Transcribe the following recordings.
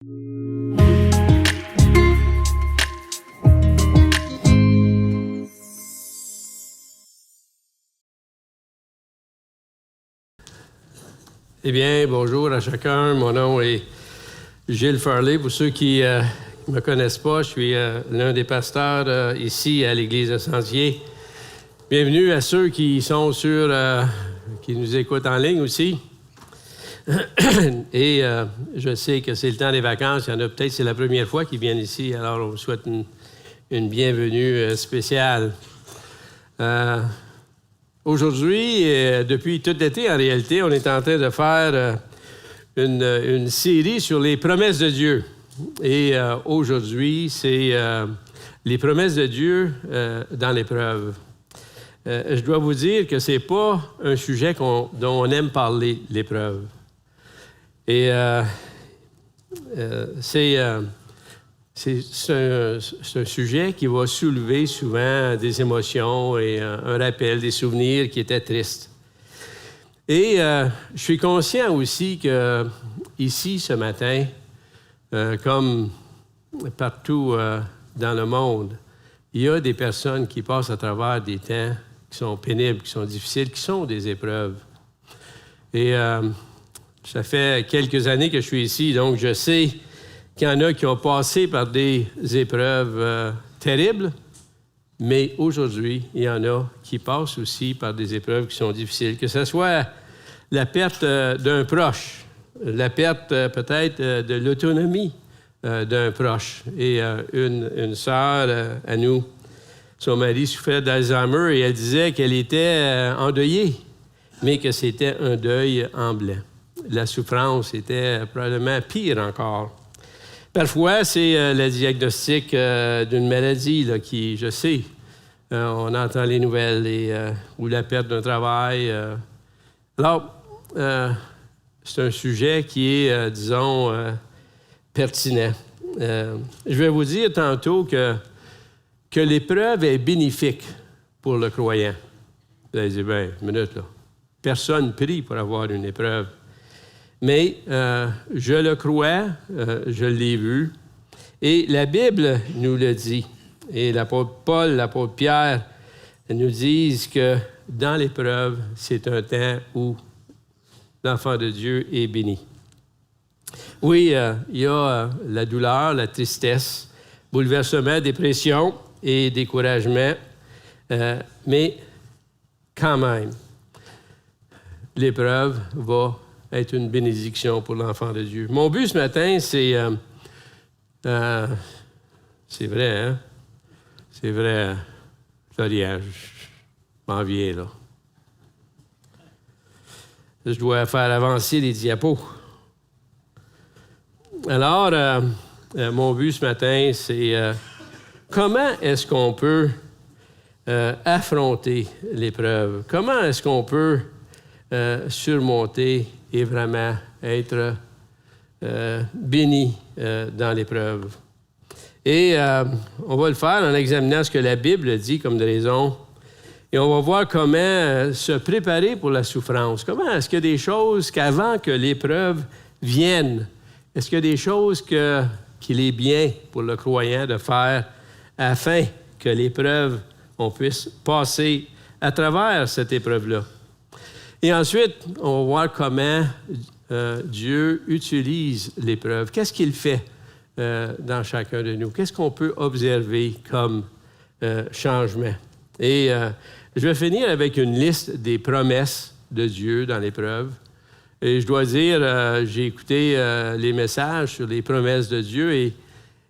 Eh bien, bonjour à chacun. Mon nom est Gilles Farley. Pour ceux qui ne me connaissent pas, je suis l'un des pasteurs ici à l'Église de Sentier. Bienvenue à ceux qui sont qui nous écoutent en ligne aussi. Et je sais que c'est le temps des vacances. Il y en a peut-être, c'est la première fois qu'ils viennent ici. Alors, on vous souhaite une bienvenue spéciale. Aujourd'hui, depuis tout l'été, en réalité, on est en train de faire une série sur les promesses de Dieu. Et aujourd'hui, c'est les promesses de Dieu dans l'épreuve. Je dois vous dire que ce n'est pas un sujet dont on aime parler, l'épreuve. Et c'est un sujet qui va soulever souvent des émotions et un rappel, des souvenirs qui étaient tristes. Et je suis conscient aussi que ici, ce matin, comme partout dans le monde, il y a des personnes qui passent à travers des temps qui sont pénibles, qui sont difficiles, qui sont des épreuves. Et ça fait quelques années que je suis ici, donc je sais qu'il y en a qui ont passé par des épreuves terribles, mais aujourd'hui, il y en a qui passent aussi par des épreuves qui sont difficiles, que ce soit la perte d'un proche, la perte peut-être de l'autonomie d'un proche. Et une sœur à nous, son mari souffrait d'Alzheimer et elle disait qu'elle était endeuillée, mais que c'était un deuil en blanc. La souffrance était probablement pire encore. Parfois, c'est le diagnostic d'une maladie là, qui, je sais, on entend les nouvelles ou la perte d'un travail. Alors, c'est un sujet qui est, disons, pertinent. Je vais vous dire tantôt que l'épreuve est bénéfique pour le croyant. Vous allez dire, bien, une minute, là. Personne ne prie pour avoir une épreuve. Mais je le crois, je l'ai vu, et la Bible nous le dit. Et l'apôtre Paul, l'apôtre Pierre nous disent que dans l'épreuve, c'est un temps où l'enfant de Dieu est béni. Oui, il y a la douleur, la tristesse, bouleversement, dépression et découragement, mais quand même, l'épreuve va être une bénédiction pour l'enfant de Dieu. Mon but ce matin, c'est vrai, hein? C'est vrai, Florian, je m'en viens, là. Je dois faire avancer les diapos. Alors, mon but ce matin, c'est comment est-ce qu'on peut affronter l'épreuve? Comment est-ce qu'on peut surmonter et vraiment être béni dans l'épreuve? Et on va le faire en examinant ce que la Bible dit comme de raison. Et on va voir comment se préparer pour la souffrance. Comment est-ce qu'il y a des choses qu'avant que l'épreuve vienne, est-ce qu'il y a des choses qu'il est bien pour le croyant de faire afin que l'épreuve, on puisse passer à travers cette épreuve-là? Et ensuite, on va voir comment Dieu utilise l'épreuve. Qu'est-ce qu'il fait dans chacun de nous? Qu'est-ce qu'on peut observer comme changement? Et je vais finir avec une liste des promesses de Dieu dans l'épreuve. Et je dois dire, j'ai écouté les messages sur les promesses de Dieu et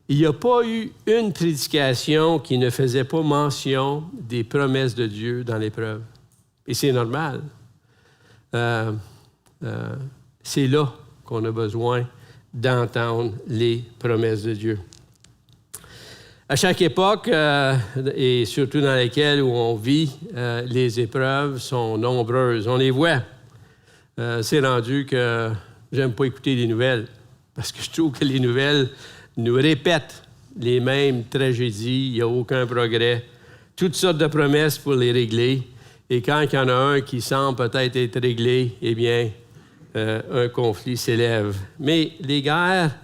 il n'y a pas eu une prédication qui ne faisait pas mention des promesses de Dieu dans l'épreuve. Et c'est normal. C'est là qu'on a besoin d'entendre les promesses de Dieu. À chaque époque, et surtout dans laquelle où on vit, les épreuves sont nombreuses. On les voit. C'est rendu que j'aime pas écouter les nouvelles, parce que je trouve que les nouvelles nous répètent les mêmes tragédies, il n'y a aucun progrès. Toutes sortes de promesses pour les régler. Et quand il y en a un qui semble peut-être être réglé, eh bien, un conflit s'élève. Mais les guerres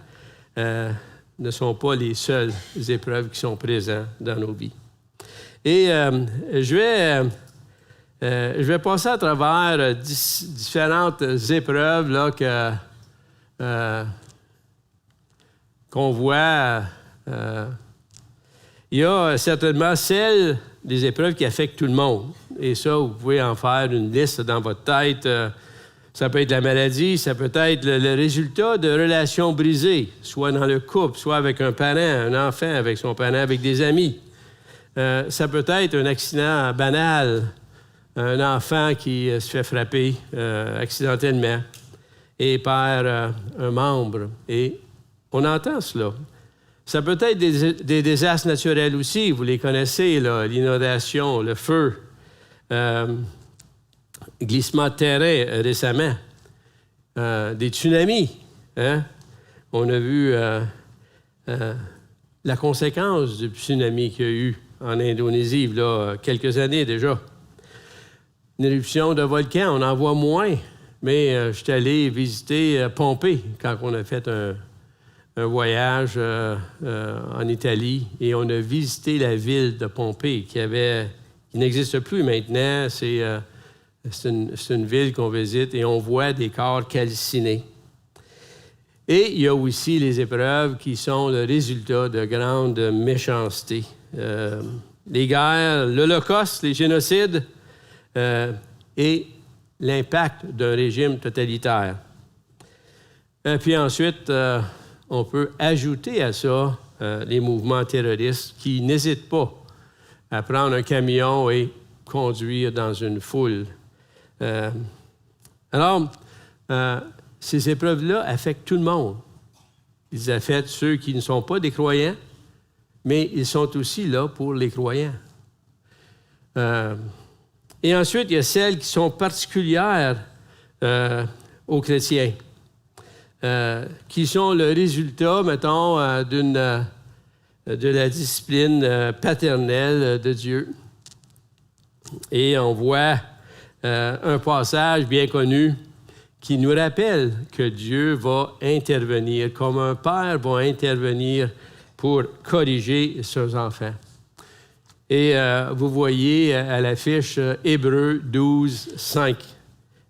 ne sont pas les seules épreuves qui sont présentes dans nos vies. Et je vais passer à travers différentes épreuves là, qu'on voit. Il y a certainement celles des épreuves qui affectent tout le monde. Et ça, vous pouvez en faire une liste dans votre tête. Ça peut être la maladie, ça peut être le résultat de relations brisées, soit dans le couple, soit avec un parent, un enfant, avec son parent, avec des amis. Ça peut être un accident banal, un enfant qui se fait frapper accidentellement et perd un membre. Et on entend cela. Ça peut être des désastres naturels aussi, vous les connaissez, là, l'inondation, le feu, glissement de terrain récemment, des tsunamis. Hein? On a vu la conséquence du tsunami qu'il y a eu en Indonésie, là, quelques années déjà. Une éruption de volcan, on en voit moins, mais je suis allé visiter Pompée quand on a fait un voyage en Italie et on a visité la ville de Pompée qui n'existe plus maintenant. C'est une ville qu'on visite et on voit des corps calcinés. Et il y a aussi les épreuves qui sont le résultat de grandes méchancetés. Les guerres, l'Holocauste, les génocides et l'impact d'un régime totalitaire. Et puis ensuite, on peut ajouter à ça les mouvements terroristes qui n'hésitent pas à prendre un camion et conduire dans une foule. Alors, ces épreuves-là affectent tout le monde. Ils affectent ceux qui ne sont pas des croyants, mais ils sont aussi là pour les croyants. Et ensuite, il y a celles qui sont particulières aux chrétiens. Qui sont le résultat, mettons, de la discipline paternelle de Dieu. Et on voit un passage bien connu qui nous rappelle que Dieu va intervenir, comme un père va intervenir pour corriger ses enfants. Et vous voyez à l'affiche Hébreux 12, 5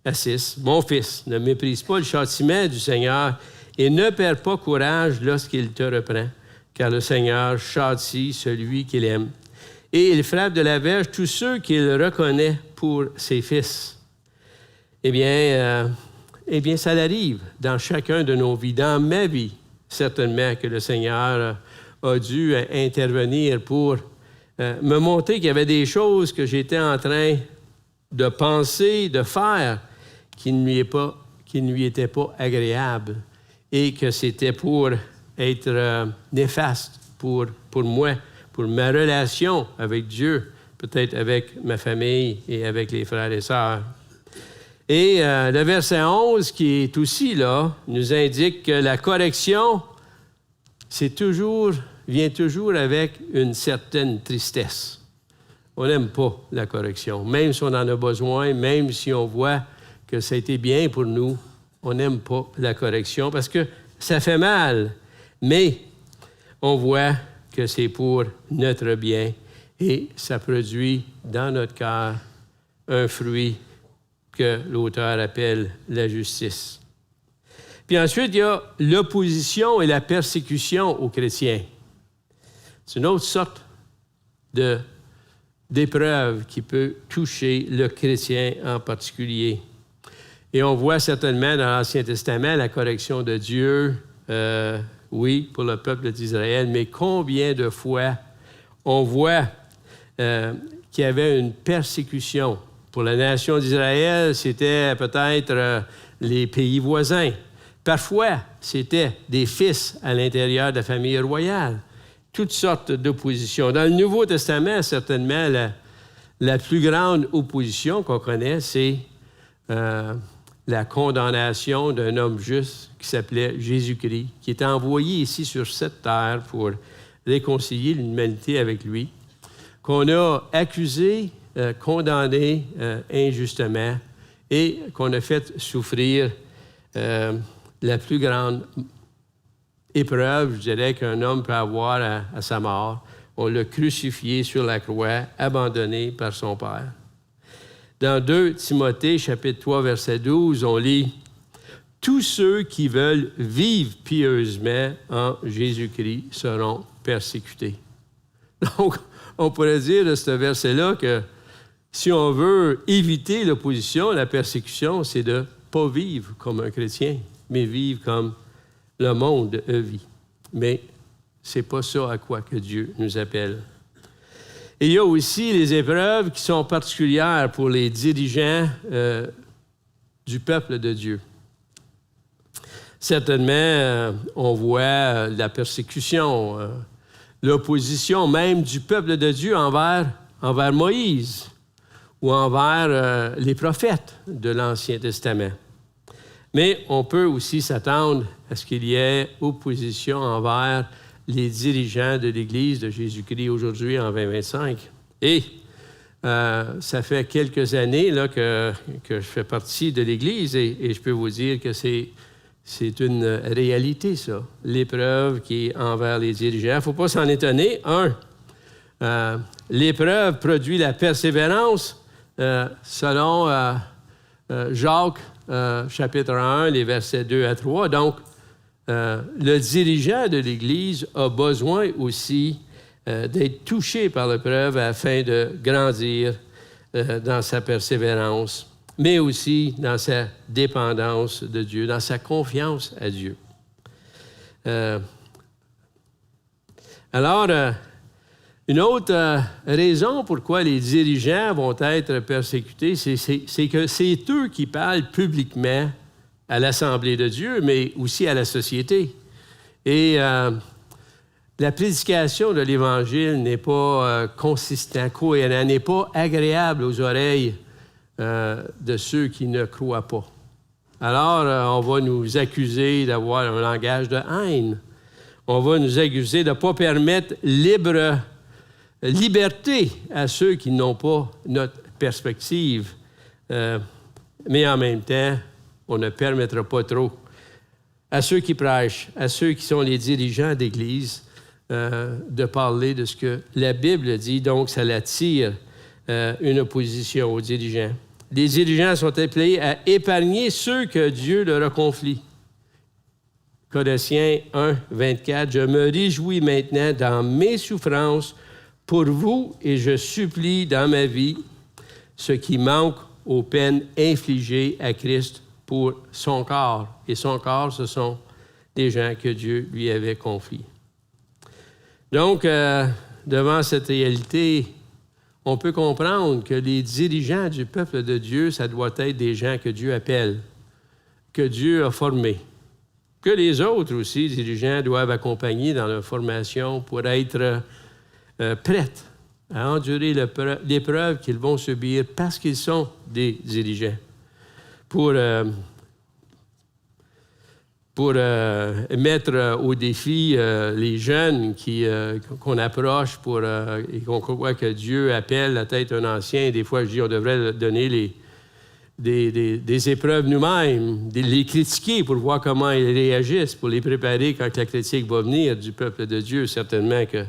à 6. « Mon fils, ne méprise pas le châtiment du Seigneur et ne perds pas courage lorsqu'il te reprend, car le Seigneur châtie celui qu'il aime. Et il frappe de la verge tous ceux qu'il reconnaît pour ses fils. » Eh bien, ça arrive dans chacun de nos vies, dans ma vie, certainement que le Seigneur a dû intervenir pour me montrer qu'il y avait des choses que j'étais en train de penser, de faire, qui ne lui étaient pas agréables et que c'était pour être néfaste pour moi, pour ma relation avec Dieu, peut-être avec ma famille et avec les frères et sœurs. Et le verset 11, qui est aussi là, nous indique que la correction, vient toujours avec une certaine tristesse. On n'aime pas la correction, même si on en a besoin, même si on voit que ça a été bien pour nous, on n'aime pas la correction parce que ça fait mal, mais on voit que c'est pour notre bien et ça produit dans notre cœur un fruit que l'auteur appelle la justice. Puis ensuite, il y a l'opposition et la persécution aux chrétiens. C'est une autre sorte d'épreuve qui peut toucher le chrétien en particulier. Et on voit certainement dans l'Ancien Testament la correction de Dieu, oui, pour le peuple d'Israël, mais combien de fois on voit qu'il y avait une persécution. Pour la nation d'Israël, c'était peut-être les pays voisins. Parfois, c'était des fils à l'intérieur de la famille royale. Toutes sortes d'oppositions. Dans le Nouveau Testament, certainement, la plus grande opposition qu'on connaît, c'est la condamnation d'un homme juste qui s'appelait Jésus-Christ, qui était envoyé ici sur cette terre pour réconcilier l'humanité avec lui, qu'on a accusé, condamné injustement et qu'on a fait souffrir la plus grande épreuve, je dirais, qu'un homme peut avoir à sa mort. On l'a crucifié sur la croix, abandonné par son Père. Dans 2 Timothée, chapitre 3, verset 12, on lit « Tous ceux qui veulent vivre pieusement en Jésus-Christ seront persécutés. » Donc, on pourrait dire de ce verset-là que si on veut éviter l'opposition, la persécution, c'est de ne pas vivre comme un chrétien, mais vivre comme le monde vit. Mais ce n'est pas ça à quoi que Dieu nous appelle. Et il y a aussi les épreuves qui sont particulières pour les dirigeants du peuple de Dieu. Certainement, on voit la persécution, l'opposition même du peuple de Dieu envers Moïse ou envers les prophètes de l'Ancien Testament. Mais on peut aussi s'attendre à ce qu'il y ait opposition envers les dirigeants de l'Église de Jésus-Christ aujourd'hui en 2025. Et ça fait quelques années là, que je fais partie de l'Église et je peux vous dire que c'est une réalité, ça, l'épreuve qui est envers les dirigeants. Il ne faut pas s'en étonner. L'épreuve produit la persévérance selon Jacques, chapitre 1, les versets 2 à 3. Donc, le dirigeant de l'Église a besoin aussi d'être touché par l'épreuve afin de grandir dans sa persévérance, mais aussi dans sa dépendance de Dieu, dans sa confiance à Dieu. Alors, une autre raison pourquoi les dirigeants vont être persécutés, c'est que c'est eux qui parlent publiquement à l'Assemblée de Dieu, mais aussi à la société. Et la prédication de l'Évangile n'est pas consistante, cohérente, n'est pas agréable aux oreilles de ceux qui ne croient pas. Alors, on va nous accuser d'avoir un langage de haine. On va nous accuser de ne pas permettre liberté à ceux qui n'ont pas notre perspective. Mais en même temps, on ne permettra pas trop à ceux qui prêchent, à ceux qui sont les dirigeants d'Église, de parler de ce que la Bible dit. Donc, ça attire une opposition aux dirigeants. Les dirigeants sont appelés à épargner ceux que Dieu leur a confiés. Colossiens 1, 24, « Je me réjouis maintenant dans mes souffrances pour vous et je supplie dans ma vie ce qui manque aux peines infligées à Christ pour son corps. » Et son corps, ce sont des gens que Dieu lui avait confiés. Donc, devant cette réalité, on peut comprendre que les dirigeants du peuple de Dieu, ça doit être des gens que Dieu appelle, que Dieu a formés, que les autres aussi, dirigeants, doivent accompagner dans leur formation pour être prêts à endurer l'épreuve qu'ils vont subir parce qu'ils sont des dirigeants. Pour mettre au défi les jeunes qu'on approche et qu'on croit que Dieu appelle à être un ancien. Des fois, je dis on devrait donner des épreuves nous-mêmes, les critiquer pour voir comment ils réagissent, pour les préparer quand la critique va venir du peuple de Dieu. Certainement que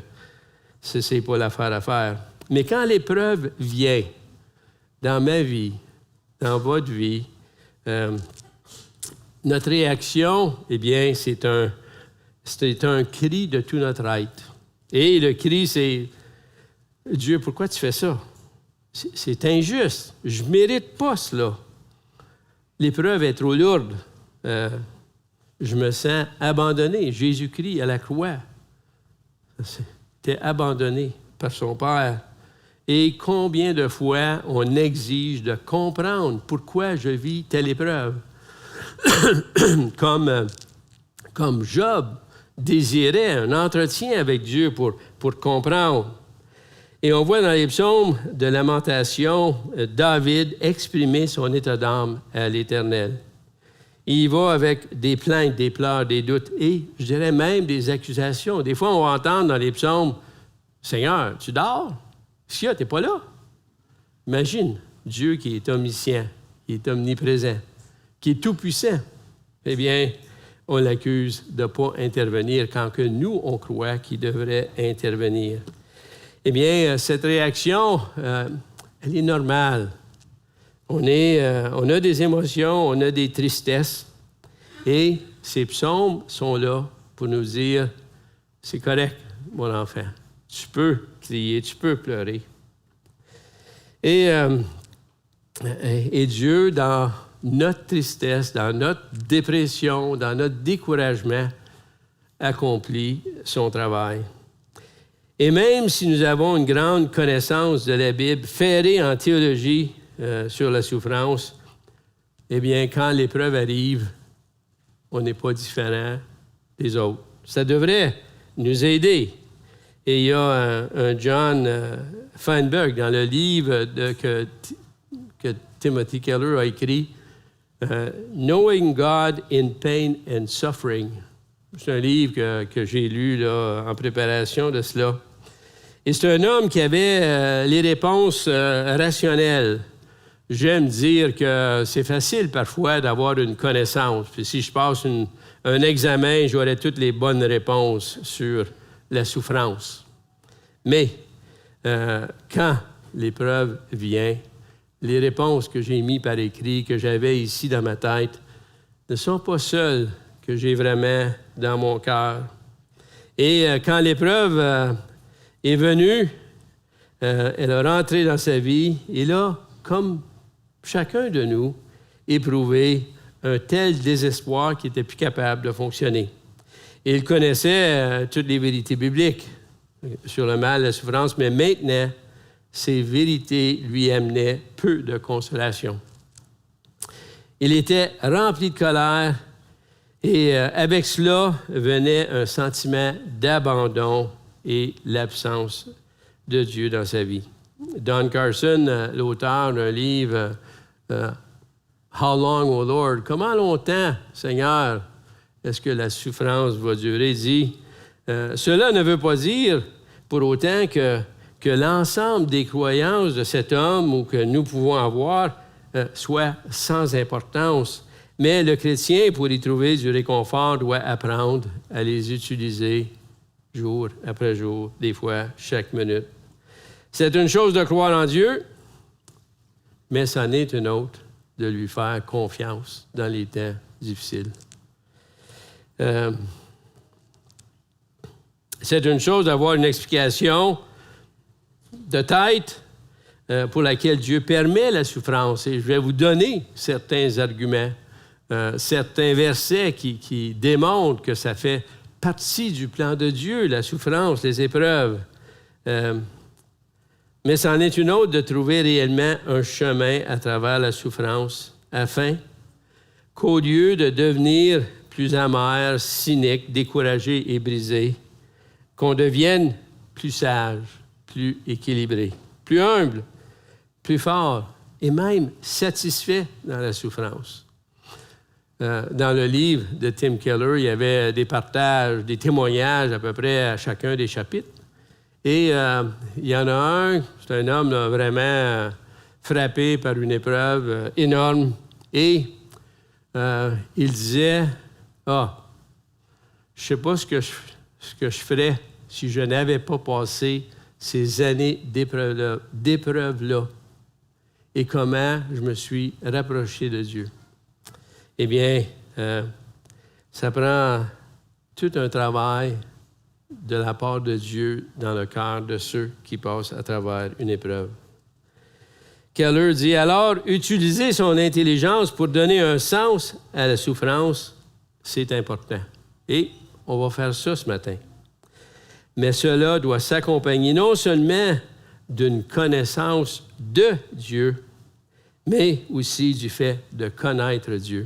ce n'est pas l'affaire à faire. Mais quand l'épreuve vient dans ma vie, dans votre vie, notre réaction, eh bien, c'est un cri de tout notre être. Et le cri, c'est « Dieu, pourquoi tu fais ça? C'est injuste. Je ne mérite pas cela. L'épreuve est trop lourde. Je me sens abandonné. Jésus-Christ à la croix était abandonné par son Père. Et combien de fois on exige de comprendre pourquoi je vis telle épreuve? Comme Job désirait un entretien avec Dieu pour comprendre. Et on voit dans les psaumes de lamentation, David exprimer son état d'âme à l'Éternel. Il y va avec des plaintes, des pleurs, des doutes et, je dirais même, des accusations. Des fois, on va entendre dans les psaumes, « Seigneur, tu dors? Si tu n'es pas là. » Imagine, Dieu qui est omniscient, qui est omniprésent, qui est tout-puissant. Eh bien, on l'accuse de ne pas intervenir quand que nous, on croit qu'il devrait intervenir. Eh bien, cette réaction, elle est normale. On a des émotions, on a des tristesses. Et ces psaumes sont là pour nous dire, c'est correct, mon enfant. Tu peux crier, tu peux pleurer. Et Dieu, dans notre tristesse, dans notre dépression, dans notre découragement, accomplit son travail. Et même si nous avons une grande connaissance de la Bible, ferrée en théologie sur la souffrance, eh bien, quand l'épreuve arrive, on n'est pas différent des autres. Ça devrait nous aider. Et il y a un John Feinberg dans le livre que Timothy Keller a écrit, Knowing God in Pain and Suffering. C'est un livre que j'ai lu là, en préparation de cela. Et c'est un homme qui avait les réponses rationnelles. J'aime dire que c'est facile parfois d'avoir une connaissance. Puis si je passe un examen, j'aurai toutes les bonnes réponses sur la souffrance. Mais quand l'épreuve vient, les réponses que j'ai mises par écrit, que j'avais ici dans ma tête, ne sont pas celles que j'ai vraiment dans mon cœur. Et quand l'épreuve est venue, elle a rentré dans sa vie, et là, comme chacun de nous, éprouvé un tel désespoir qu'il n'était plus capable de fonctionner. Et il connaissait toutes les vérités bibliques sur le mal, la souffrance, mais maintenant, ces vérités lui amenaient peu de consolation. Il était rempli de colère et avec cela venait un sentiment d'abandon et l'absence de Dieu dans sa vie. Don Carson, l'auteur d'un livre « How long, O Lord? » « Comment longtemps, Seigneur, est-ce que la souffrance va durer? » dit cela ne veut pas dire pour autant que l'ensemble des croyances de cet homme ou que nous pouvons avoir soit sans importance, mais le chrétien, pour y trouver du réconfort, doit apprendre à les utiliser jour après jour, des fois chaque minute. C'est une chose de croire en Dieu, mais c'en est une autre de lui faire confiance dans les temps difficiles. C'est une chose d'avoir une explication de tête pour laquelle Dieu permet la souffrance. Et je vais vous donner certains arguments, certains versets qui démontrent que ça fait partie du plan de Dieu, la souffrance, les épreuves. Mais c'en est une autre de trouver réellement un chemin à travers la souffrance afin qu'au lieu de devenir plus amer, cynique, découragé et brisé, qu'on devienne plus sage, plus équilibré, plus humble, plus fort et même satisfait dans la souffrance. Dans le livre de Tim Keller, il y avait des partages, des témoignages à peu près à chacun des chapitres. Et il y en a un, c'est un homme là, vraiment frappé par une épreuve énorme. Et il disait, je ne sais pas ce que je ferais si je n'avais pas passé ces années d'épreuve-là et comment je me suis rapproché de Dieu. Eh bien, ça prend tout un travail de la part de Dieu dans le cœur de ceux qui passent à travers une épreuve. Keller dit, alors, utiliser son intelligence pour donner un sens à la souffrance, c'est important. Et on va faire ça ce matin. Mais cela doit s'accompagner non seulement d'une connaissance de Dieu, mais aussi du fait de connaître Dieu.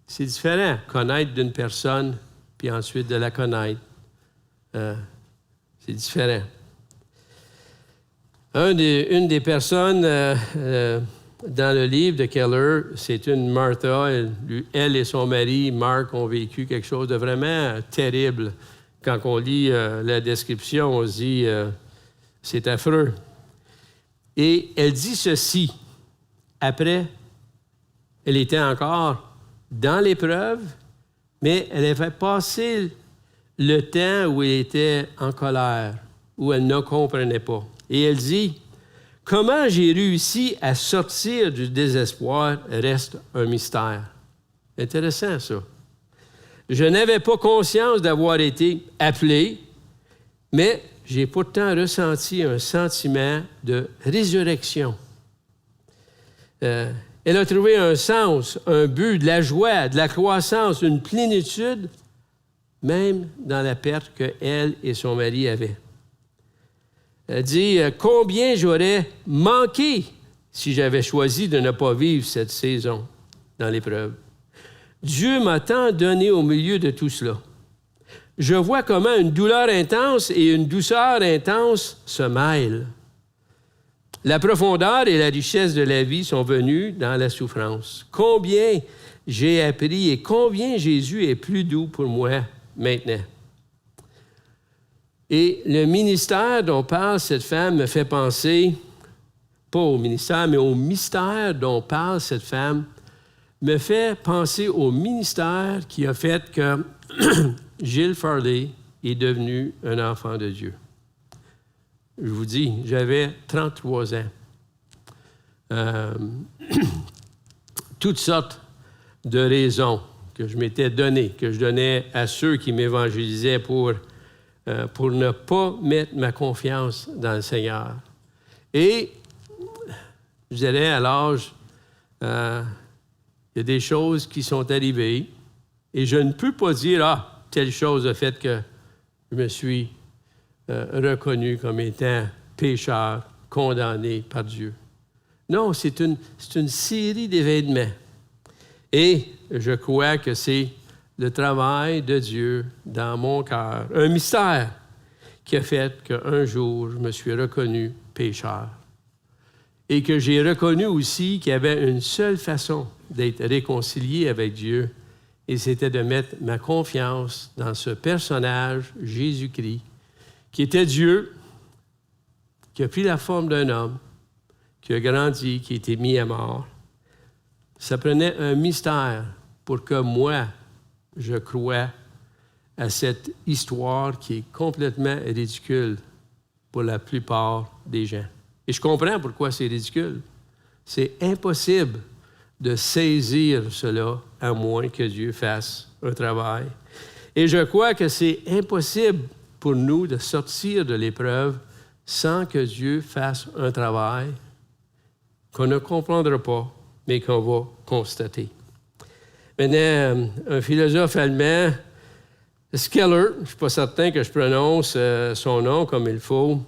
C'est différent, connaître d'une personne, puis ensuite de la connaître. C'est différent. Une des personnes dans le livre de Keller, c'est une Martha. Elle et son mari, Mark, ont vécu quelque chose de vraiment terrible. Quand on lit la description, on se dit c'est affreux. Et elle dit ceci. Après, elle était encore dans l'épreuve, mais elle avait passé le temps où elle était en colère, où elle ne comprenait pas. Et elle dit, « Comment j'ai réussi à sortir du désespoir reste un mystère. » Intéressant, ça. Je n'avais pas conscience d'avoir été appelé, mais j'ai pourtant ressenti un sentiment de résurrection. Elle a trouvé un sens, un but, de la joie, de la croissance, une plénitude, même dans la perte qu'elle et son mari avaient. Elle dit, « Combien j'aurais manqué si j'avais choisi de ne pas vivre cette saison dans l'épreuve. Dieu m'a tant donné au milieu de tout cela. Je vois comment une douleur intense et une douceur intense se mêlent. La profondeur et la richesse de la vie sont venues dans la souffrance. Combien j'ai appris et combien Jésus est plus doux pour moi maintenant. » Et le ministère dont parle cette femme me fait penser, pas au ministère, mais au mystère dont parle cette femme, me fait penser au ministère qui a fait que Gilles Farley est devenu un enfant de Dieu. Je vous dis, j'avais 33 ans. Toutes sortes de raisons que je m'étais données, que je donnais à ceux qui m'évangélisaient pour ne pas mettre ma confiance dans le Seigneur. Et je dirais, à l'âge, il y a des choses qui sont arrivées et je ne peux pas dire, telle chose a fait que je me suis reconnu comme étant pécheur, condamné par Dieu. Non, c'est une série d'événements. Et je crois que c'est le travail de Dieu dans mon cœur, un mystère qui a fait qu'un jour, je me suis reconnu pécheur. Et que j'ai reconnu aussi qu'il y avait une seule façon d'être réconcilié avec Dieu, et c'était de mettre ma confiance dans ce personnage, Jésus-Christ, qui était Dieu, qui a pris la forme d'un homme, qui a grandi, qui a été mis à mort. Ça prenait un mystère pour que moi, je croie à cette histoire qui est complètement ridicule pour la plupart des gens. Et je comprends pourquoi c'est ridicule. C'est impossible de saisir cela à moins que Dieu fasse un travail. Et je crois que c'est impossible pour nous de sortir de l'épreuve sans que Dieu fasse un travail qu'on ne comprendra pas, mais qu'on va constater. Maintenant, un philosophe allemand, Skeller, je ne suis pas certain que je prononce son nom comme il faut,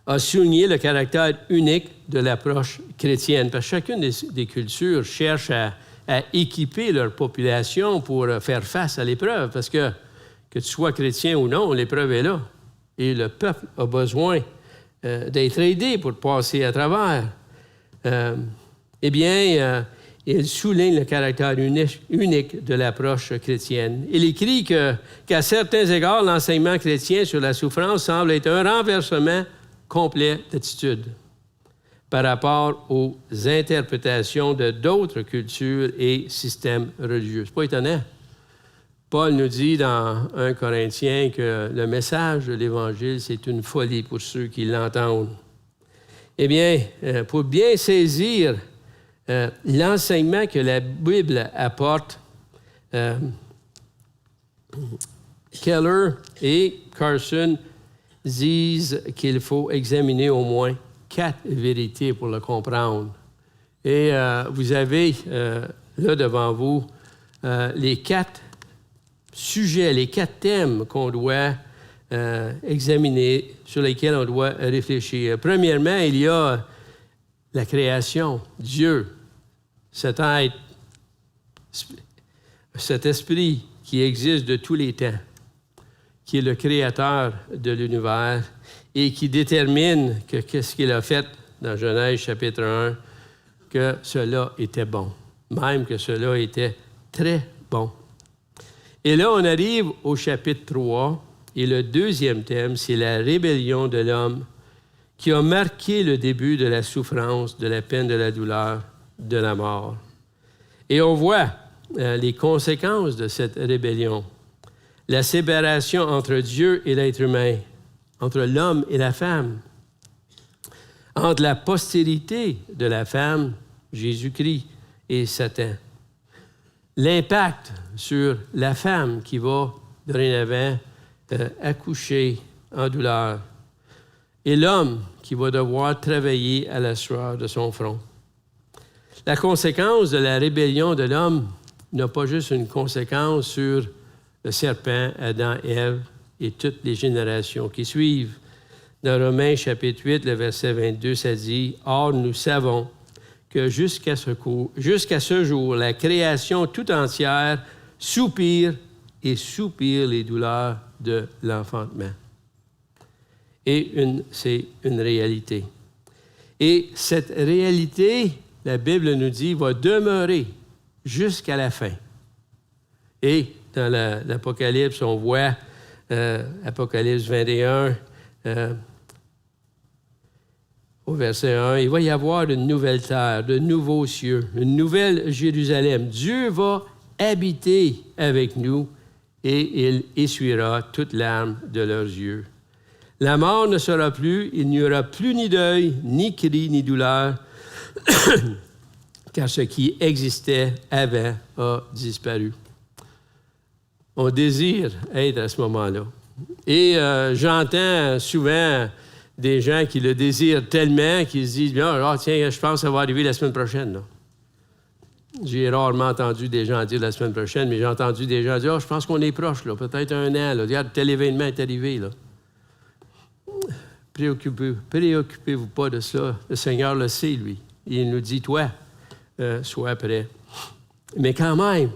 a souligné le caractère unique de l'approche chrétienne. Parce que chacune des cultures cherche à équiper leur population pour faire face à l'épreuve. Parce que tu sois chrétien ou non, l'épreuve est là. Et le peuple a besoin d'être aidé pour passer à travers. Il souligne le caractère unique de l'approche chrétienne. Il écrit qu'à certains égards, l'enseignement chrétien sur la souffrance semble être un renversement complet d'attitude par rapport aux interprétations de d'autres cultures et systèmes religieux. C'est pas étonnant. Paul nous dit dans 1 Corinthiens que le message de l'Évangile, c'est une folie pour ceux qui l'entendent. Eh bien, pour bien saisir l'enseignement que la Bible apporte, Keller et Carson disent qu'il faut examiner au moins 4 vérités pour le comprendre. Et vous avez là devant vous les 4 sujets, les 4 thèmes qu'on doit examiner, sur lesquels on doit réfléchir. Premièrement, il y a la création, Dieu, cet être, cet esprit qui existe de tous les temps, qui est le créateur de l'univers et qui détermine que qu'est-ce qu'il a fait dans Genèse chapitre 1, que cela était bon, même que cela était très bon. Et là, on arrive au chapitre 3, et le deuxième thème, c'est la rébellion de l'homme qui a marqué le début de la souffrance, de la peine, de la douleur, de la mort. Et on voit les conséquences de cette rébellion. La séparation entre Dieu et l'être humain, entre l'homme et la femme, entre la postérité de la femme, Jésus-Christ, et Satan. L'impact sur la femme qui va dorénavant accoucher en douleur, et l'homme qui va devoir travailler à la sueur de son front. La conséquence de la rébellion de l'homme n'a pas juste une conséquence sur le serpent, Adam, Ève et toutes les générations qui suivent. Dans Romains chapitre 8, le verset 22, ça dit « Or, nous savons que jusqu'à ce jour, la création tout entière soupire les douleurs de l'enfantement. » Et c'est une réalité. Et cette réalité, la Bible nous dit, va demeurer jusqu'à la fin. Et dans l'Apocalypse, on voit, Apocalypse 21, au verset 1, il va y avoir une nouvelle terre, de nouveaux cieux, une nouvelle Jérusalem. Dieu va habiter avec nous et il essuiera toute larme de leurs yeux. La mort ne sera plus, il n'y aura plus ni deuil, ni cri, ni douleur, car ce qui existait avant a disparu. On désire être à ce moment-là. Et j'entends souvent des gens qui le désirent tellement qu'ils se disent « tiens, je pense que ça va arriver la semaine prochaine. » là. J'ai rarement entendu des gens dire la semaine prochaine, mais j'ai entendu des gens dire « je pense qu'on est proche, là, peut-être un an. Là. Regarde, tel événement est arrivé. » là. Préoccupez-vous pas de ça. Le Seigneur le sait, lui. Il nous dit « toi, sois prêt. » Mais quand même,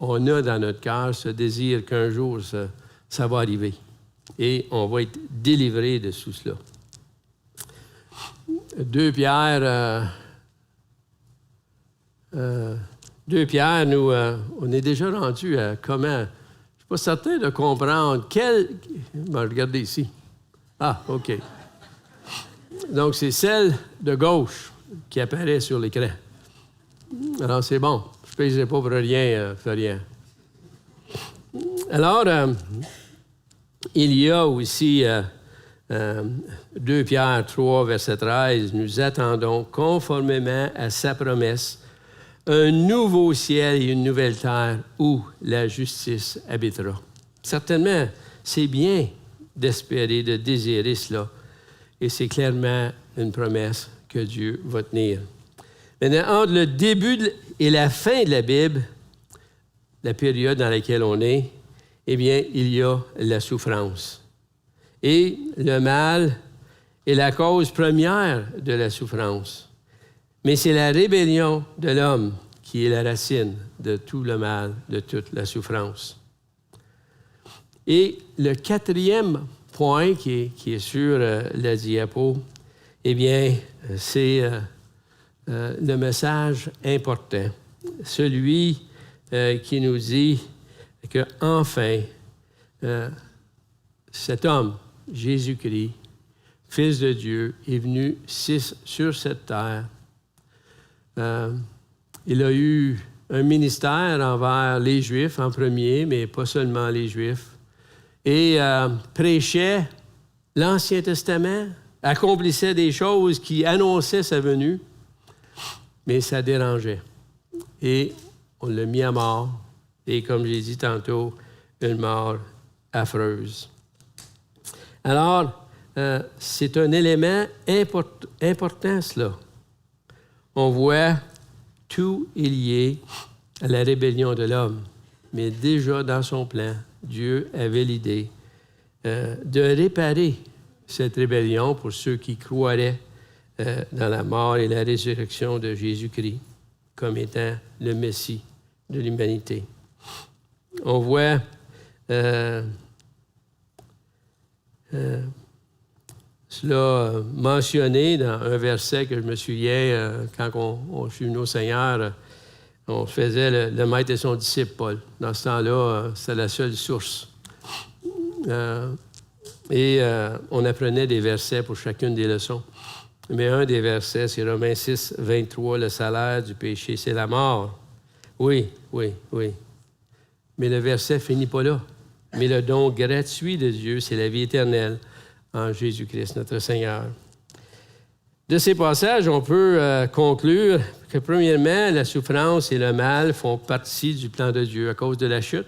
on a dans notre cœur ce désir qu'un jour, ça va arriver. Et on va être délivré de tout cela. 2 Pierre, nous, on est déjà rendu à comment... Je ne suis pas certain de comprendre regardez ici. Ah, OK. Donc, c'est celle de gauche qui apparaît sur l'écran. Alors, c'est bon. Je ne pèserai pas pour rien, Florian. Alors, il y a aussi 2 Pierre 3, verset 13, « Nous attendons, conformément à sa promesse, un nouveau ciel et une nouvelle terre où la justice habitera. » Certainement, c'est bien d'espérer, de désirer cela. Et c'est clairement une promesse que Dieu va tenir. Maintenant, entre le début et la fin de la Bible, la période dans laquelle on est, eh bien, il y a la souffrance. Et le mal est la cause première de la souffrance. Mais c'est la rébellion de l'homme qui est la racine de tout le mal, de toute la souffrance. Et le 4e point qui est sur la diapo, eh bien, c'est le message important. Celui qui nous dit qu'enfin, cet homme, Jésus-Christ, Fils de Dieu, est venu sur cette terre. Il a eu un ministère envers les Juifs en premier, mais pas seulement les Juifs, et prêchait l'Ancien Testament, accomplissait des choses qui annonçaient sa venue, mais ça dérangeait. Et on l'a mis à mort, et comme j'ai dit tantôt, une mort affreuse. Alors, c'est un élément important, cela. On voit tout est lié à la rébellion de l'homme. Mais déjà dans son plan, Dieu avait l'idée de réparer cette rébellion pour ceux qui croiraient dans la mort et la résurrection de Jésus-Christ comme étant le Messie de l'humanité. On voit cela mentionné dans un verset que je me souviens, quand on fut venu au Seigneur, on faisait le maître et son disciple, Paul. Dans ce temps-là, c'était la seule source. On apprenait des versets pour chacune des leçons. Mais un des versets, c'est Romains 6, 23, « Le salaire du péché, c'est la mort. Oui. Mais le verset finit pas là. Mais le don gratuit de Dieu, c'est la vie éternelle en Jésus-Christ, notre Seigneur. De ces passages, on peut conclure que, premièrement, la souffrance et le mal font partie du plan de Dieu à cause de la chute,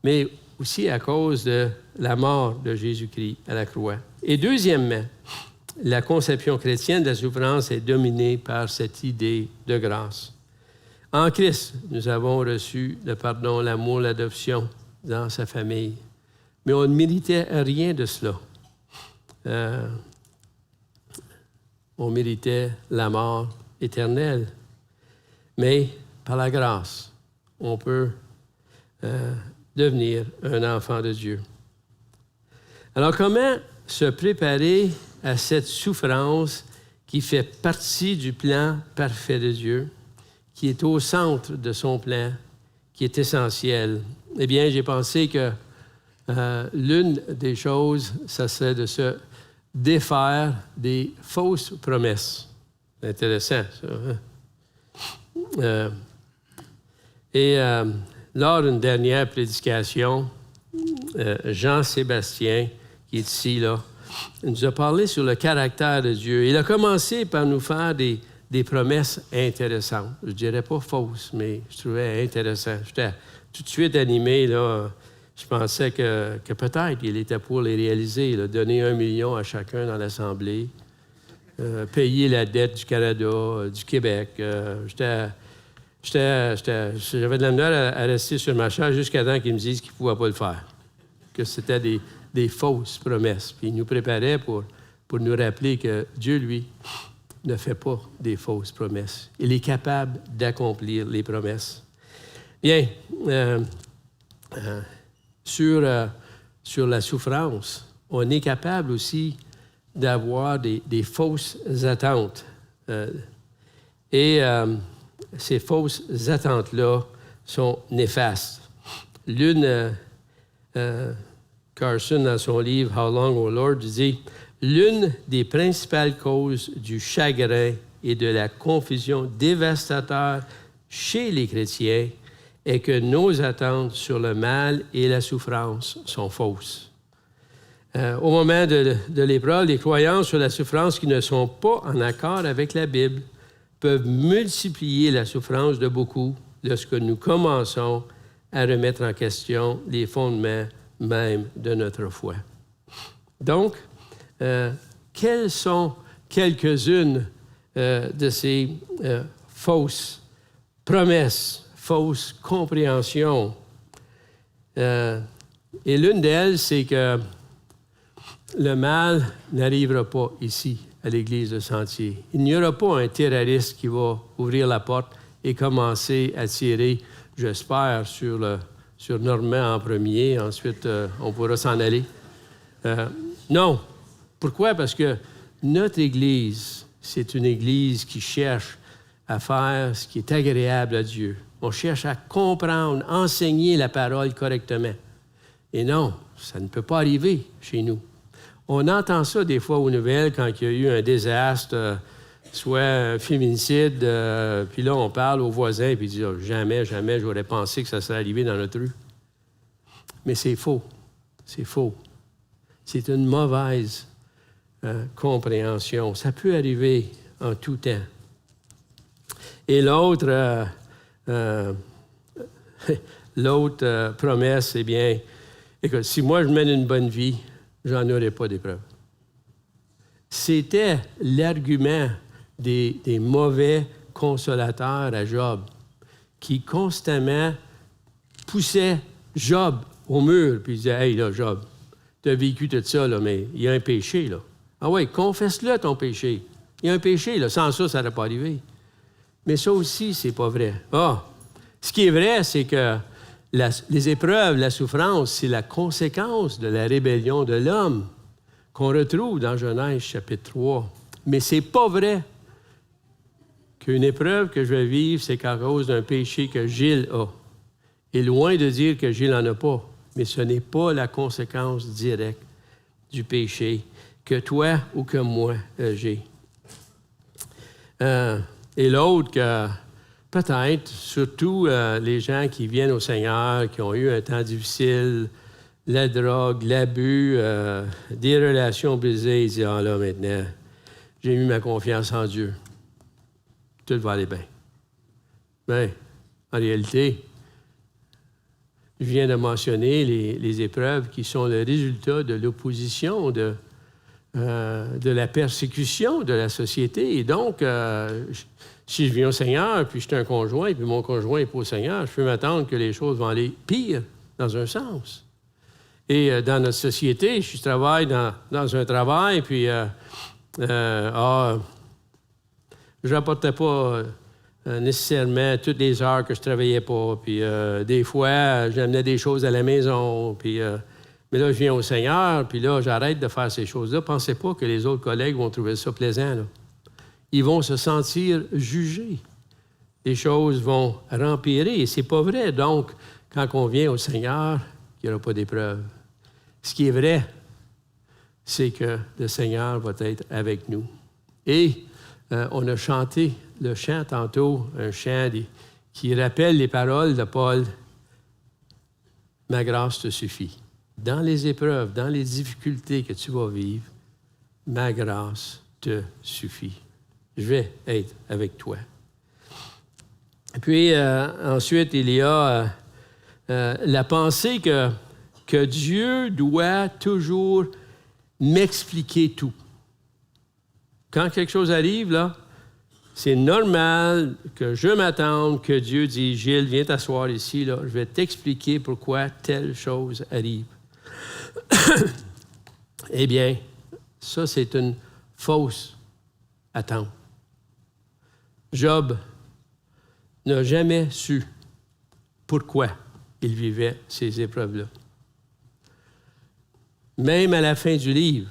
mais aussi à cause de la mort de Jésus-Christ à la croix. Et deuxièmement, la conception chrétienne de la souffrance est dominée par cette idée de grâce. En Christ, nous avons reçu le pardon, l'amour, l'adoption dans sa famille. Mais on ne méritait rien de cela. On méritait la mort éternelle. Mais par la grâce, on peut devenir un enfant de Dieu. Alors, comment se préparer à cette souffrance qui fait partie du plan parfait de Dieu, qui est au centre de son plan, qui est essentiel? Eh bien, j'ai pensé que l'une des choses, ça serait de se défaire des fausses promesses. C'est intéressant, ça. Lors d'une dernière prédication, Jean-Sébastien, qui est ici, là, nous a parlé sur le caractère de Dieu. Il a commencé par nous faire des promesses intéressantes. Je ne dirais pas fausses, mais je trouvais intéressant. J'étais tout de suite animé, là. Je pensais que peut-être il était pour les réaliser, là, donner 1 million à chacun dans l'Assemblée, payer la dette du Canada, du Québec. J'avais de la misère à rester sur ma chaise jusqu'à temps qu'ils me disent qu'ils ne pouvaient pas le faire, que c'était des fausses promesses. Puis il nous préparait pour nous rappeler que Dieu, lui, ne fait pas des fausses promesses. Il est capable d'accomplir les promesses. Bien, sur la souffrance, on est capable aussi d'avoir des fausses attentes. Ces fausses attentes-là sont néfastes. L'une, Carson, dans son livre « How Long, O Lord », dit « L'une des principales causes du chagrin et de la confusion dévastateur chez les chrétiens est que nos attentes sur le mal et la souffrance sont fausses. » Au moment de l'épreuve, les croyances sur la souffrance qui ne sont pas en accord avec la Bible peuvent multiplier la souffrance de beaucoup lorsque nous commençons à remettre en question les fondements même de notre foi. Donc, quelles sont quelques-unes de ces fausses promesses, fausses compréhensions? Et l'une d'elles, c'est que le mal n'arrivera pas ici, à l'Église de Sentier. Il n'y aura pas un terroriste qui va ouvrir la porte et commencer à tirer, j'espère, sur Normand en premier. Ensuite, on pourra s'en aller. Non. Pourquoi? Parce que notre Église, c'est une Église qui cherche à faire ce qui est agréable à Dieu. On cherche à comprendre, enseigner la parole correctement. Et non, ça ne peut pas arriver chez nous. On entend ça des fois aux nouvelles quand il y a eu un désastre, soit un féminicide, puis là, on parle aux voisins, puis ils disent oh, « Jamais, j'aurais pensé que ça serait arrivé dans notre rue. » Mais c'est faux. C'est faux. C'est une mauvaise compréhension. Ça peut arriver en tout temps. Et l'autre promesse, eh bien, écoute, si moi je mène une bonne vie, j'en aurai pas d'épreuve. C'était l'argument des mauvais consolateurs à Job, qui constamment poussaient Job au mur, puis ils disaient « Hey, là, Job, tu as vécu tout ça, là, mais il y a un péché, là. Ah oui, confesse-le ton péché. Il y a un péché, là. Sans ça, ça n'aurait pas arrivé. » Mais ça aussi, c'est pas vrai. Ce qui est vrai, c'est que les épreuves, la souffrance, c'est la conséquence de la rébellion de l'homme qu'on retrouve dans Genèse chapitre 3. Mais c'est pas vrai qu'une épreuve que je vais vivre, c'est qu'à cause d'un péché que Gilles a. Et loin de dire que Gilles n'en a pas, mais ce n'est pas la conséquence directe du péché que toi ou que moi j'ai. Et l'autre peut-être, surtout les gens qui viennent au Seigneur, qui ont eu un temps difficile, la drogue, l'abus, des relations brisées, ils disent « Ah là, maintenant, j'ai mis ma confiance en Dieu. Tout va aller bien. » Bien, en réalité, je viens de mentionner les épreuves qui sont le résultat de l'opposition, de la persécution de la société. Et donc, si je viens au Seigneur, puis je suis un conjoint, puis mon conjoint n'est pas au Seigneur, je peux m'attendre que les choses vont aller pire, dans un sens. Et dans notre société, je travaille dans un travail, puis je n'apportais pas nécessairement toutes les heures que je travaillais pas. Puis des fois, j'amenais des choses à la maison. Puis, mais là, je viens au Seigneur, puis là, j'arrête de faire ces choses-là. Pensez pas que les autres collègues vont trouver ça plaisant, là. Ils vont se sentir jugés. Les choses vont rempirer, et c'est pas vrai. Donc, quand on vient au Seigneur, il n'y aura pas d'épreuve. Ce qui est vrai, c'est que le Seigneur va être avec nous. Et on a chanté le chant tantôt, un chant qui rappelle les paroles de Paul. « Ma grâce te suffit. » Dans les épreuves, dans les difficultés que tu vas vivre, ma grâce te suffit. Je vais être avec toi. Puis ensuite, il y a la pensée que Dieu doit toujours m'expliquer tout. Quand quelque chose arrive, là, c'est normal que je m'attende que Dieu dise « Gilles, viens t'asseoir ici, là, je vais t'expliquer pourquoi telle chose arrive. » Eh bien, ça, c'est une fausse attente. Job n'a jamais su pourquoi il vivait ces épreuves-là. Même à la fin du livre,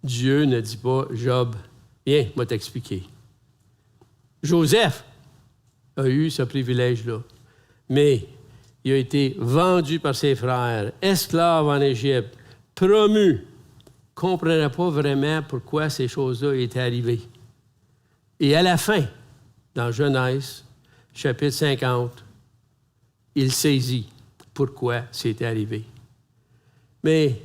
Dieu ne dit pas « Job, viens, moi t'expliquer. » Joseph a eu ce privilège-là, mais il a été vendu par ses frères, esclave en Égypte, promu, ne comprenait pas vraiment pourquoi ces choses-là étaient arrivées. Et à la fin, dans Genèse, chapitre 50, il saisit pourquoi c'était arrivé. Mais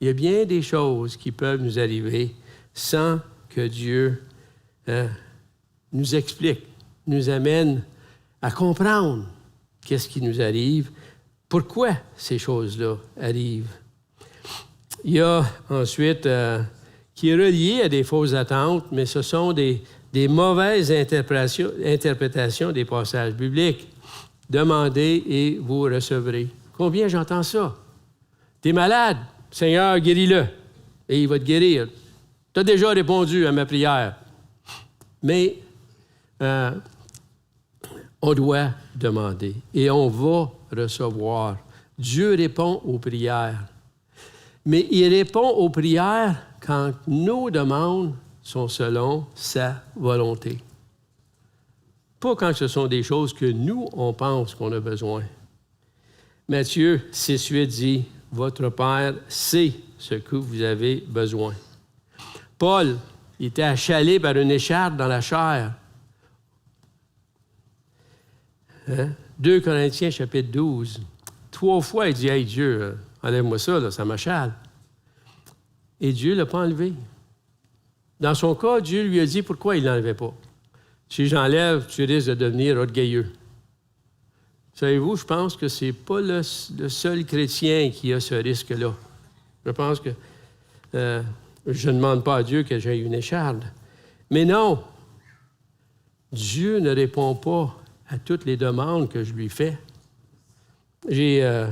il y a bien des choses qui peuvent nous arriver sans que Dieu nous explique, nous amène à comprendre qu'est-ce qui nous arrive, pourquoi ces choses-là arrivent. Il y a ensuite, qui est relié à des fausses attentes, mais ce sont des mauvaises interprétations des passages bibliques. Demandez et vous recevrez. Combien j'entends ça? T'es malade? Seigneur, guéris-le. Et il va te guérir. Tu as déjà répondu à ma prière. Mais on doit demander et on va recevoir. Dieu répond aux prières. Mais il répond aux prières quand nos demandes sont selon sa volonté. Pas quand ce sont des choses que nous, on pense qu'on a besoin. Matthieu 6,8 dit « Votre Père sait ce que vous avez besoin. » Paul était achalé par une écharpe dans la chair. 2 Corinthiens, chapitre 12. 3 fois, il dit « Hey Dieu, enlève-moi ça, là, ça m'achale. » Et Dieu ne l'a pas enlevé. Dans son cas, Dieu lui a dit pourquoi il ne l'enlevait pas. Si j'enlève, tu risques de devenir orgueilleux. Savez-vous, je pense que ce n'est pas le seul chrétien qui a ce risque-là. Je pense que je ne demande pas à Dieu que j'aie une écharde. Mais non, Dieu ne répond pas à toutes les demandes que je lui fais. J'ai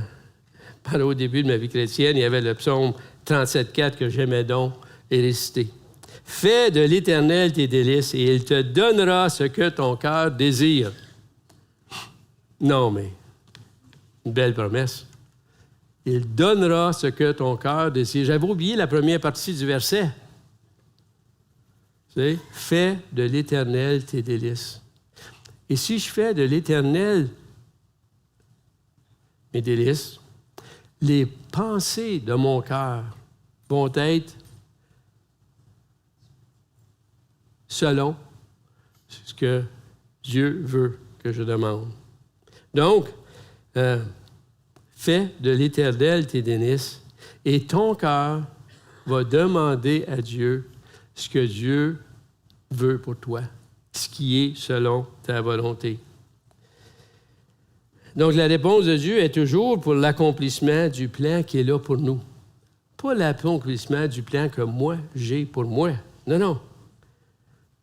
parlé au début de ma vie chrétienne, il y avait le psaume 37,4 que j'aimais donc et réciter. « Fais de l'Éternel tes délices et il te donnera ce que ton cœur désire. » Non, mais une belle promesse. Il donnera ce que ton cœur désire. J'avais oublié la première partie du verset. Tu sais, fais de l'Éternel tes délices. Et si je fais de l'Éternel mes délices, les pensées de mon cœur vont être selon ce que Dieu veut que je demande. Donc, fais de l'Éternel tes délices et ton cœur va demander à Dieu ce que Dieu veut pour toi, ce qui est selon ta volonté. Donc, la réponse de Dieu est toujours pour l'accomplissement du plan qui est là pour nous. Pas l'accomplissement du plan que moi, j'ai pour moi. Non, non.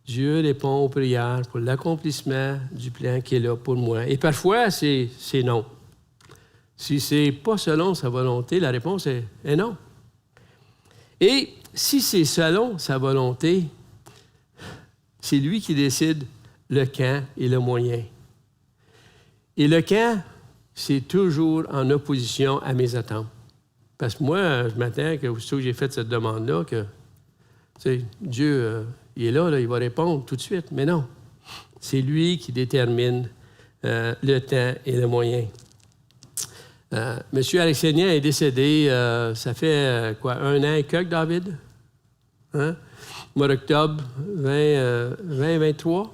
Dieu répond aux prières pour l'accomplissement du plan qui est là pour moi. Et parfois, c'est non. Si c'est pas selon sa volonté, la réponse est non. Et si c'est selon sa volonté, c'est lui qui décide le quand et le moyen. Et le quand, c'est toujours en opposition à mes attentes. Parce que moi, je m'attends que, aussitôt que j'ai fait cette demande-là, que Dieu, il est là, il va répondre tout de suite. Mais non, c'est lui qui détermine le temps et le moyen. M. Alexandrien est décédé, ça fait 1 an et quelques, David? Hein? Mois d'octobre 2023.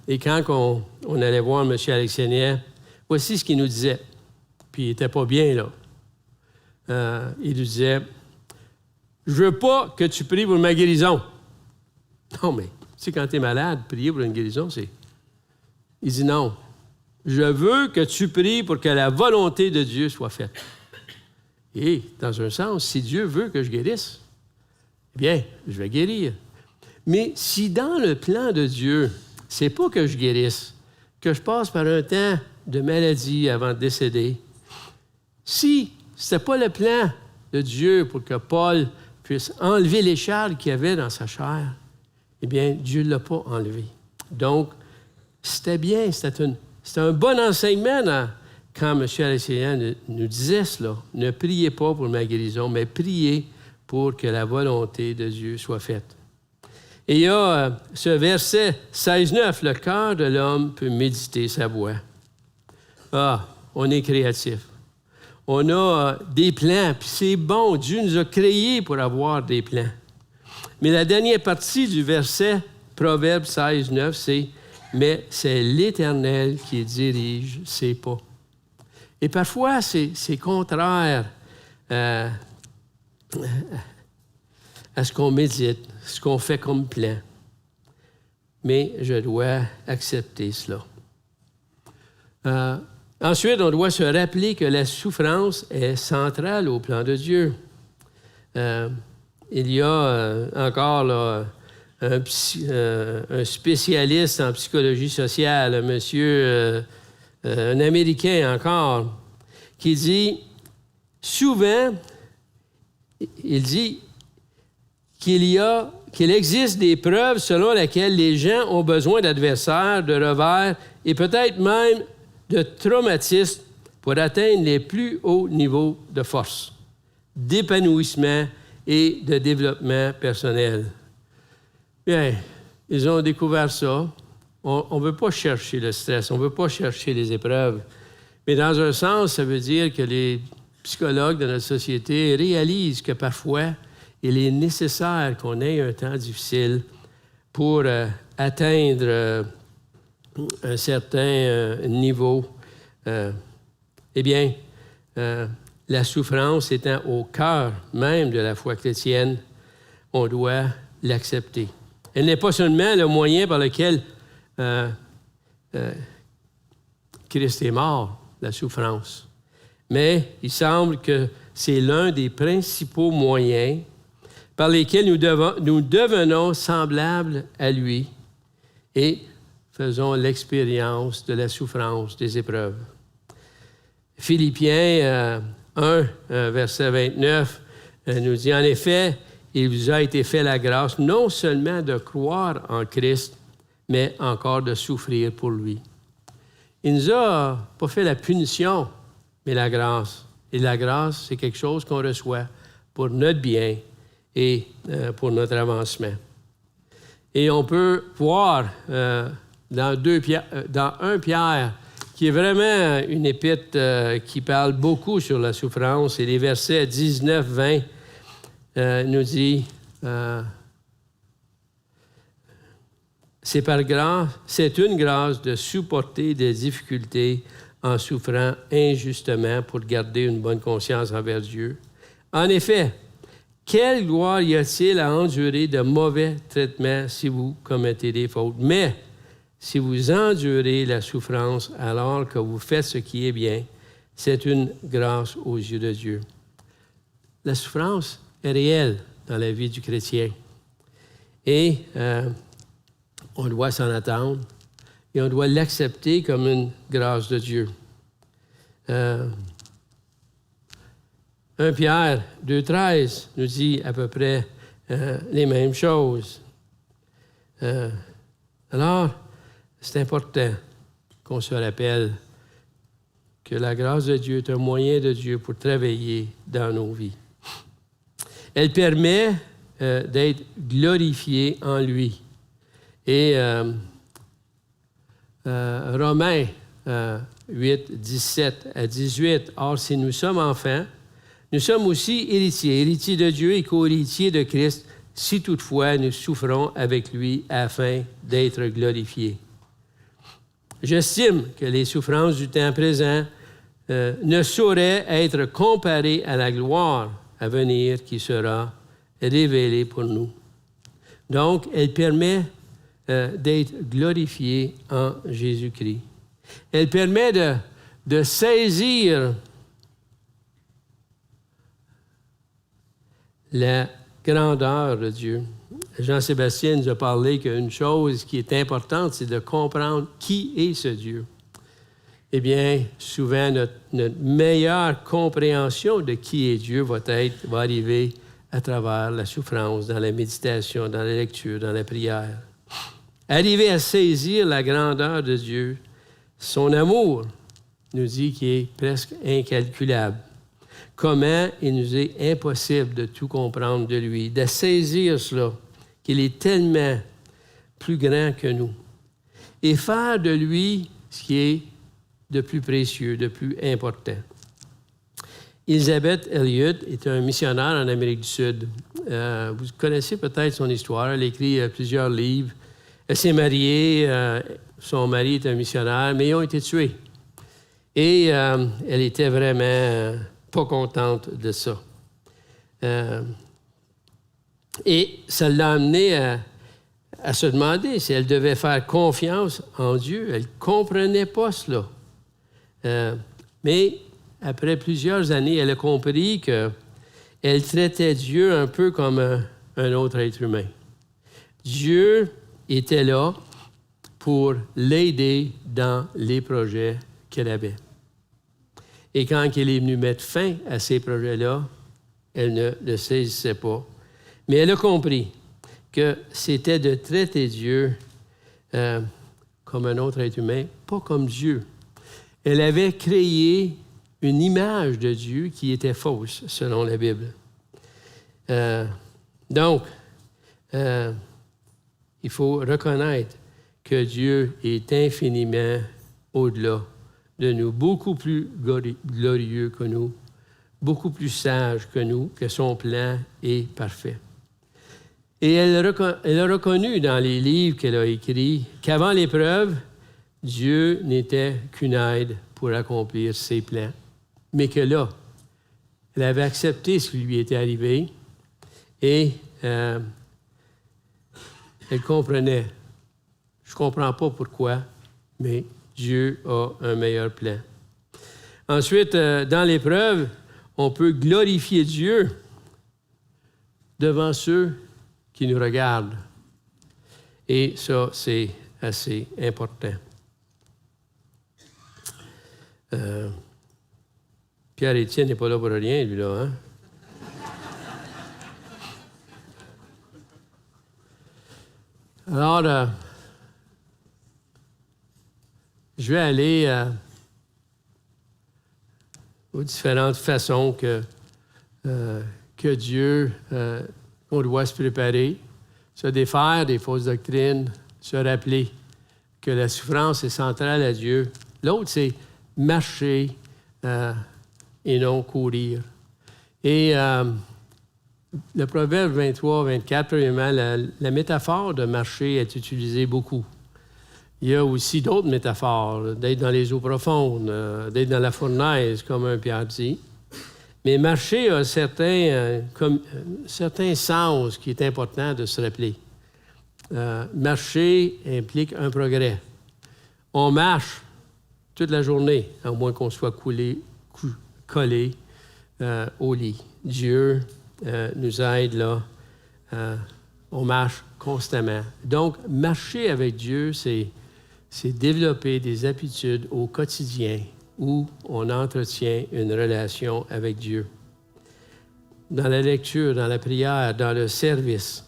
Et quand on allait voir M. Alexandrien, voici ce qu'il nous disait. Puis il n'était pas bien, là. Il nous disait, « Je veux pas que tu pries pour ma guérison. » Non, mais, tu sais, quand tu es malade, prier pour une guérison, c'est... Il dit, « Non, je veux que tu pries pour que la volonté de Dieu soit faite. » Et, dans un sens, si Dieu veut que je guérisse, eh bien, je vais guérir. Mais si dans le plan de Dieu, c'est pas que je guérisse, que je passe par un temps de maladie avant de décéder, si ce n'était pas le plan de Dieu pour que Paul puisse enlever l'écharpe qu'il y avait dans sa chair, eh bien, Dieu ne l'a pas enlevé. Donc, c'était bien, c'était un bon enseignement quand M. Alexandrien nous disait cela. Ne priez pas pour ma guérison, mais priez pour que la volonté de Dieu soit faite. Et il y a ce verset 16-9, « Le cœur de l'homme peut méditer sa voix. » Ah, on est créatif. On a des plans, puis c'est bon. Dieu nous a créés pour avoir des plans. Mais la dernière partie du verset, Proverbe 16-9, c'est « Mais c'est l'Éternel qui dirige ses pas. » Et parfois, c'est contraire à ce qu'on médite, ce qu'on fait comme plan. Mais je dois accepter cela. Ensuite, on doit se rappeler que la souffrance est centrale au plan de Dieu. Il y a encore là, un spécialiste en psychologie sociale, un Américain encore, qui dit, souvent, il dit qu'il existe des preuves selon lesquelles les gens ont besoin d'adversaires, de revers et peut-être même de traumatismes pour atteindre les plus hauts niveaux de force, d'épanouissement et de développement personnel. Bien, ils ont découvert ça. On ne veut pas chercher le stress, on ne veut pas chercher les épreuves. Mais dans un sens, ça veut dire que les psychologues de notre société réalisent que parfois, il est nécessaire qu'on ait un temps difficile pour atteindre un certain niveau. Eh bien, la souffrance étant au cœur même de la foi chrétienne, on doit l'accepter. Elle n'est pas seulement le moyen par lequel Christ est mort, la souffrance, mais il semble que c'est l'un des principaux moyens par lesquels nous devenons semblables à lui et faisons l'expérience de la souffrance des épreuves. Philippiens 1, verset 29, nous dit, « En effet, il vous a été fait la grâce non seulement de croire en Christ, mais encore de souffrir pour lui. » Il ne nous a pas fait la punition, mais la grâce. Et la grâce, c'est quelque chose qu'on reçoit pour notre bien et pour notre avancement. Et on peut voir dans 1 Pierre, qui est vraiment une épître qui parle beaucoup sur la souffrance, et les versets 19-20 nous dit c'est une grâce de supporter des difficultés en souffrant injustement pour garder une bonne conscience envers Dieu. En effet, quelle gloire y a-t-il à endurer de mauvais traitements si vous commettez des fautes? Mais si vous endurez la souffrance alors que vous faites ce qui est bien, c'est une grâce aux yeux de Dieu. La souffrance est réelle dans la vie du chrétien. Et on doit s'en attendre et on doit l'accepter comme une grâce de Dieu. 1 Pierre 2,13 nous dit à peu près les mêmes choses. Alors, c'est important qu'on se rappelle que la grâce de Dieu est un moyen de Dieu pour travailler dans nos vies. Elle permet d'être glorifié en lui. Et Romains 8, 17 à 18, « Or, si nous sommes enfants, nous sommes aussi héritiers de Dieu et co-héritiers de Christ, si toutefois nous souffrons avec lui afin d'être glorifiés. J'estime que les souffrances du temps présent ne sauraient être comparées à la gloire à venir qui sera révélée pour nous. » Donc, elle permet d'être glorifiée en Jésus-Christ. Elle permet de saisir la grandeur de Dieu. Jean-Sébastien nous a parlé qu'une chose qui est importante, c'est de comprendre qui est ce Dieu. Eh bien, souvent, notre meilleure compréhension de qui est Dieu va arriver à travers la souffrance, dans la méditation, dans la lecture, dans la prière. Arriver à saisir la grandeur de Dieu, son amour, nous dit qu'il est presque incalculable. Comment il nous est impossible de tout comprendre de lui, de saisir cela, qu'il est tellement plus grand que nous, et faire de lui ce qui est de plus précieux, de plus important. Elizabeth Elliot est un missionnaire en Amérique du Sud. Vous connaissez peut-être son histoire. Elle a écrit plusieurs livres. Elle s'est mariée. Son mari est un missionnaire, mais ils ont été tués. Et elle était vraiment pas contente de ça. Et ça l'a amenée à se demander si elle devait faire confiance en Dieu. Elle ne comprenait pas cela. Mais après plusieurs années, elle a compris qu'elle traitait Dieu un peu comme un autre être humain. Dieu était là pour l'aider dans les projets qu'elle avait. Et quand elle est venue mettre fin à ces projets-là, elle ne le saisissait pas. Mais elle a compris que c'était de traiter Dieu comme un autre être humain, pas comme Dieu. Elle avait créé une image de Dieu qui était fausse, selon la Bible. Donc, il faut reconnaître que Dieu est infiniment au-delà de nous, beaucoup plus glorieux que nous, beaucoup plus sage que nous, que son plan est parfait. Et elle a reconnu dans les livres qu'elle a écrits qu'avant l'épreuve, Dieu n'était qu'une aide pour accomplir ses plans, mais que là, elle avait accepté ce qui lui était arrivé et elle comprenait. Je ne comprends pas pourquoi, mais Dieu a un meilleur plan. Ensuite, dans l'épreuve, on peut glorifier Dieu devant ceux qui nous regardent. Et ça, c'est assez important. Pierre-Étienne n'est pas là pour rien, lui-là, hein? Alors, je vais aller aux différentes façons que Dieu, qu'on doit se préparer, se défaire des fausses doctrines, se rappeler que la souffrance est centrale à Dieu. L'autre, c'est marcher et non courir. Et le Proverbe 23, 24, premièrement, la métaphore de marcher est utilisée beaucoup. Il y a aussi d'autres métaphores, d'être dans les eaux profondes, d'être dans la fournaise, comme un Pierre dit. Mais marcher a certains sens qui est important de se rappeler. Marcher implique un progrès. On marche toute la journée, à moins qu'on soit collé au lit. Dieu nous aide là. On marche constamment. Donc, marcher avec Dieu, c'est développer des habitudes au quotidien où on entretient une relation avec Dieu. Dans la lecture, dans la prière, dans le service,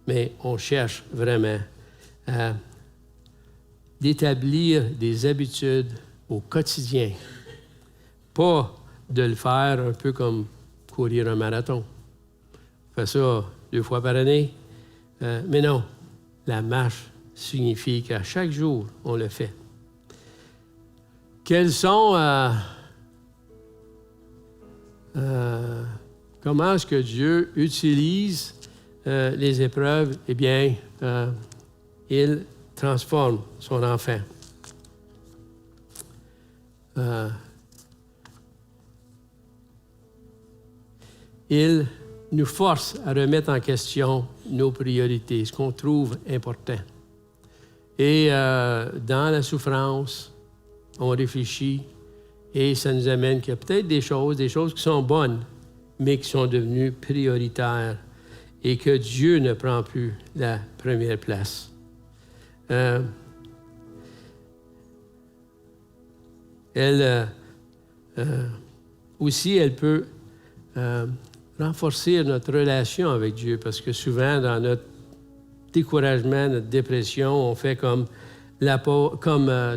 mais on cherche vraiment à d'établir des habitudes au quotidien. Pas de le faire un peu comme courir un marathon. On fait ça 2 fois par année. Mais non, la marche signifie qu'à chaque jour, on le fait. Quels sont... comment est-ce que Dieu utilise les épreuves? Eh bien, il transforme son enfant. Il nous force à remettre en question nos priorités, ce qu'on trouve important. Et dans la souffrance, on réfléchit et ça nous amène qu'il y a peut-être des choses qui sont bonnes, mais qui sont devenues prioritaires et que Dieu ne prend plus la première place. Aussi, elle peut renforcer notre relation avec Dieu, parce que souvent, dans notre découragement, notre dépression, on fait comme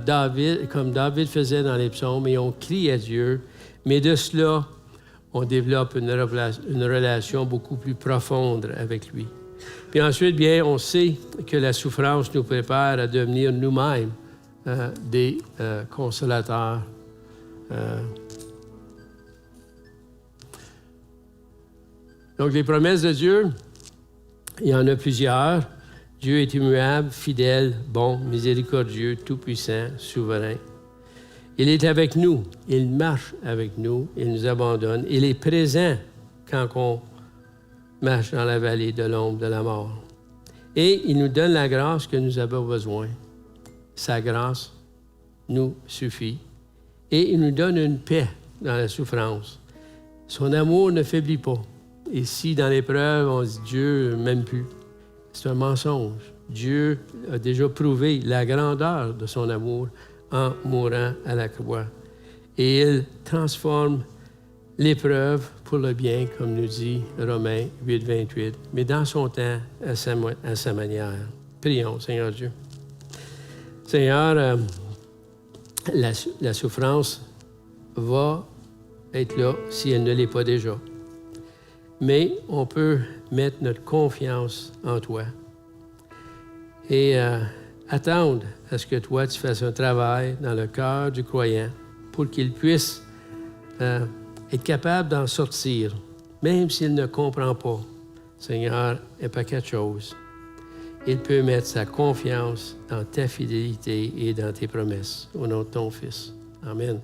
David faisait dans les psaumes, et on crie à Dieu. Mais de cela, on développe une relation beaucoup plus profonde avec lui. Puis ensuite, bien, on sait que la souffrance nous prépare à devenir nous-mêmes des consolateurs. Donc, les promesses de Dieu, il y en a plusieurs. Dieu est immuable, fidèle, bon, miséricordieux, tout-puissant, souverain. Il est avec nous, il marche avec nous, il nous abandonne. Il est présent quand on marche dans la vallée de l'ombre de la mort. Et il nous donne la grâce que nous avons besoin. Sa grâce nous suffit. Et il nous donne une paix dans la souffrance. Son amour ne faiblit pas. Et si dans l'épreuve, on dit Dieu ne m'aime plus, c'est un mensonge. Dieu a déjà prouvé la grandeur de son amour en mourant à la croix. Et il transforme l'épreuve pour le bien, comme nous dit Romains 8, 28, mais dans son temps, à sa manière. Prions, Seigneur Dieu. Seigneur, la souffrance va être là si elle ne l'est pas déjà. Mais on peut mettre notre confiance en toi et attendre à ce que toi, tu fasses un travail dans le cœur du croyant pour qu'il puisse être capable d'en sortir, même s'il ne comprend pas. Seigneur, il n'y a pas quelque chose. Il peut mettre sa confiance dans ta fidélité et dans tes promesses. Au nom de ton Fils. Amen.